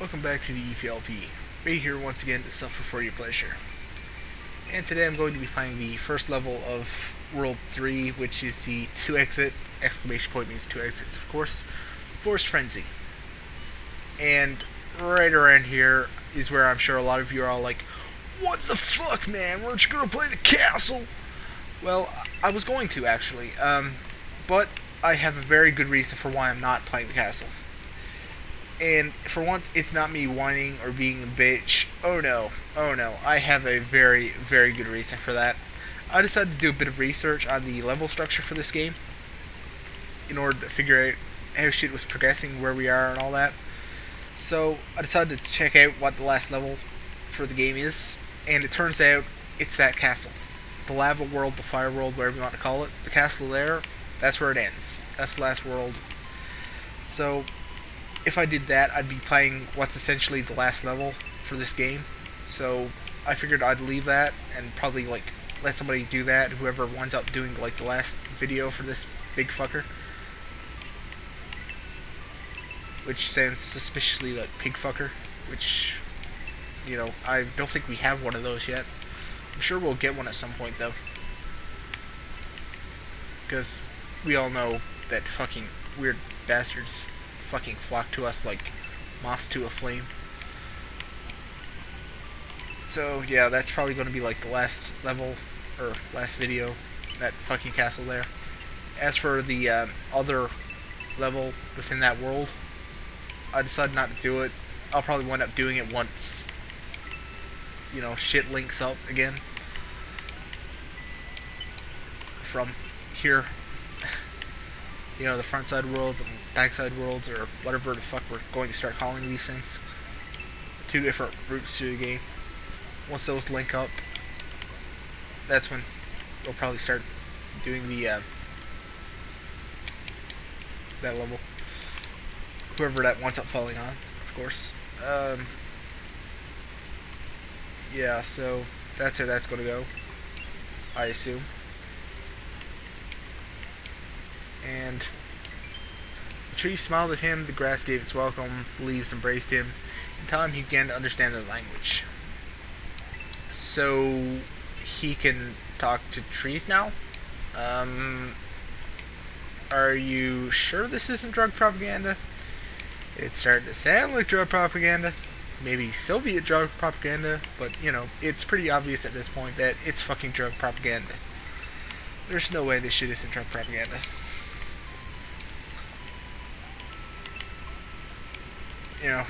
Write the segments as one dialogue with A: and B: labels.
A: Welcome back to the EPLP. Right here once again to suffer for your pleasure. And today I'm going to be playing the first level of World 3, which is the 2-exit, exclamation point means 2 exits of course, Forced Frenzy. And right around here is where I'm sure a lot of you are all like, what the fuck, man, weren't you going to play the castle? Well, I was going to actually, but I have a very good reason for why I'm not playing the castle. And for once, it's not me whining or being a bitch. Oh no, I have a very, very good reason for that. I decided to do a bit of research on the level structure for this game in order to figure out how shit was progressing, where we are, and all that. So I decided to check out what the last level for the game is, and it turns out it's that castle. The lava world, the fire world, whatever you want to call it. The castle there, that's where it ends. That's the last world. So if I did that, I'd be playing what's essentially the last level for this game. So I figured I'd leave that and probably like let somebody do that, whoever winds up doing like the last video for this big fucker. Which sounds suspiciously like pig fucker, which, you know, I don't think we have one of those yet. I'm sure we'll get one at some point though. Because we all know that fucking weird bastards fucking flock to us like moths to a flame. So yeah, that's probably going to be like the last level or last video, that fucking castle there. As for the other level within that world, I decided not to do it. I'll probably wind up doing it once, you know, shit links up again from here. You know, the front side worlds and back side worlds, or whatever the fuck we're going to start calling these things. Two different routes to the game. Once those link up, that's when we'll probably start doing the that level. Whoever that winds up falling on, of course. Yeah, so that's how that's gonna go, I assume. And the tree smiled at him, the grass gave its welcome, the leaves embraced him. In time he began to understand their language. So he can talk to trees now? Are you sure this isn't drug propaganda? It's starting to sound like drug propaganda. Maybe Soviet drug propaganda, but, you know, it's pretty obvious at this point that it's fucking drug propaganda. There's no way this shit isn't drug propaganda. You know,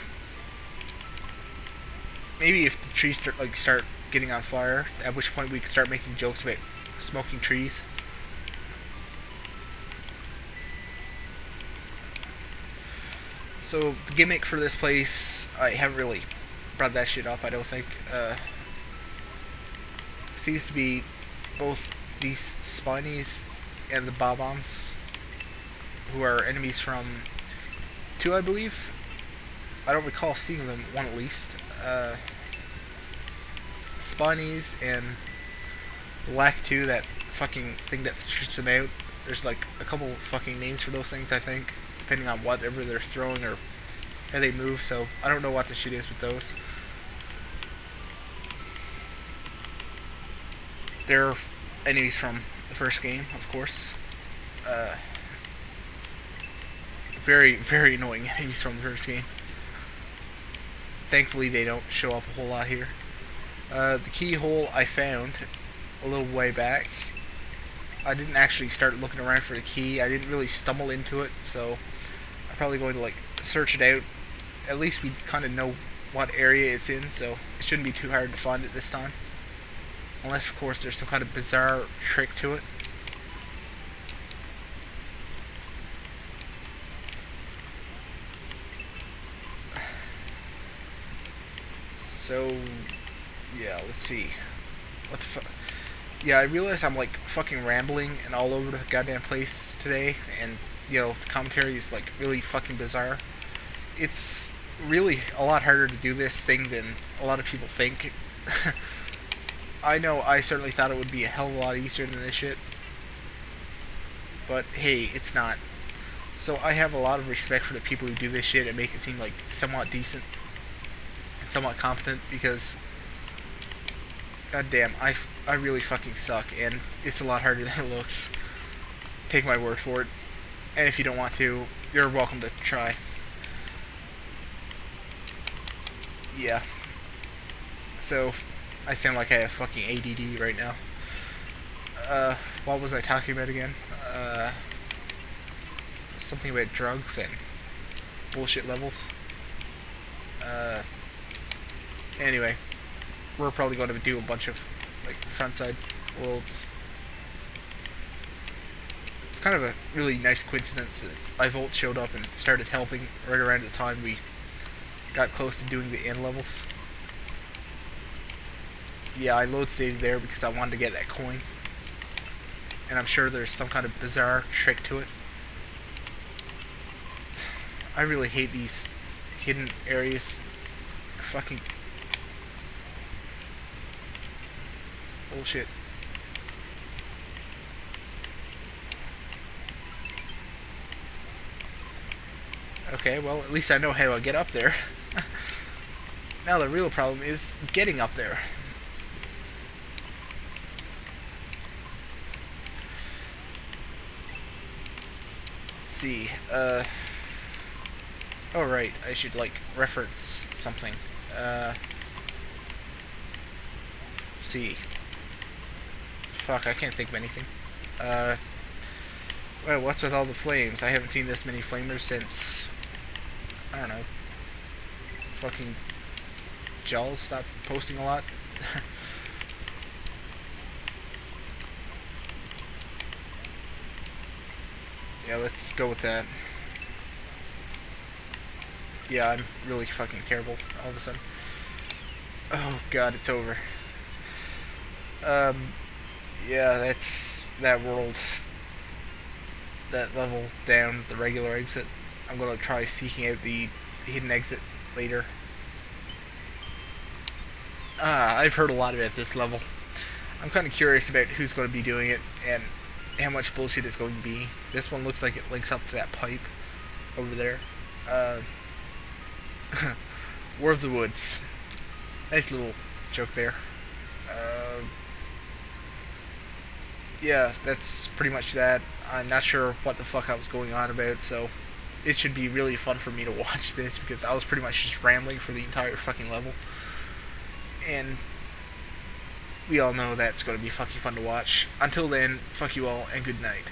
A: maybe if the trees start getting on fire, at which point we could start making jokes about smoking trees. So the gimmick for this place, I haven't really brought that shit up, I don't think. Seems to be both these spinies and the ombs, who are enemies from 2, I believe. I don't recall seeing them, one at least. Spinies and the lack 2, that fucking thing that shoots them out. There's like a couple fucking names for those things, I think, depending on whatever they're throwing or how they move, so I don't know what the shit is with those. They're enemies from the first game, of course. Very, very annoying enemies from the first game. Thankfully they don't show up a whole lot here. The keyhole I found a little way back. I didn't actually start looking around for the key. I didn't really stumble into it, so I'm probably going to like search it out. At least we kind of know what area it's in, so it shouldn't be too hard to find it this time. Unless, of course, there's some kind of bizarre trick to it. So, yeah, let's see. What the fuck? Yeah, I realize I'm like fucking rambling and all over the goddamn place today, and, you know, the commentary is like really fucking bizarre. It's really a lot harder to do this thing than a lot of people think. I know I certainly thought it would be a hell of a lot easier than this shit. But hey, it's not. So I have a lot of respect for the people who do this shit and make it seem like somewhat decent. somewhat competent, because goddamn, I really fucking suck, and it's a lot harder than it looks. Take my word for it. And if you don't want to, you're welcome to try. Yeah. So, I sound like I have fucking ADD right now. What was I talking about again? Something about drugs and bullshit levels. Anyway, we're probably going to do a bunch of, like, frontside worlds. It's kind of a really nice coincidence that iVolt showed up and started helping right around the time we got close to doing the end levels. Yeah, I load stated there because I wanted to get that coin. And I'm sure there's some kind of bizarre trick to it. I really hate these hidden areas. Fucking bullshit. Okay, well, at least I know how to get up there. Now the real problem is getting up there. Let's see, oh right, I should, like, reference something. See. Fuck, I can't think of anything. Well, what's with all the flames? I haven't seen this many flamers since, I don't know, fucking Jaws stopped posting a lot. Yeah, let's go with that. Yeah, I'm really fucking terrible all of a sudden. Oh god, it's over. Yeah, that's that world. That level down the regular exit. I'm gonna try seeking out the hidden exit later. I've heard a lot about this level. I'm kind of curious about who's going to be doing it and how much bullshit it's going to be. This one looks like it links up to that pipe over there. War of the Woods. Nice little joke there. Yeah, that's pretty much that. I'm not sure what the fuck I was going on about, so it should be really fun for me to watch this, because I was pretty much just rambling for the entire fucking level. And we all know that's going to be fucking fun to watch. Until then, fuck you all, and good night.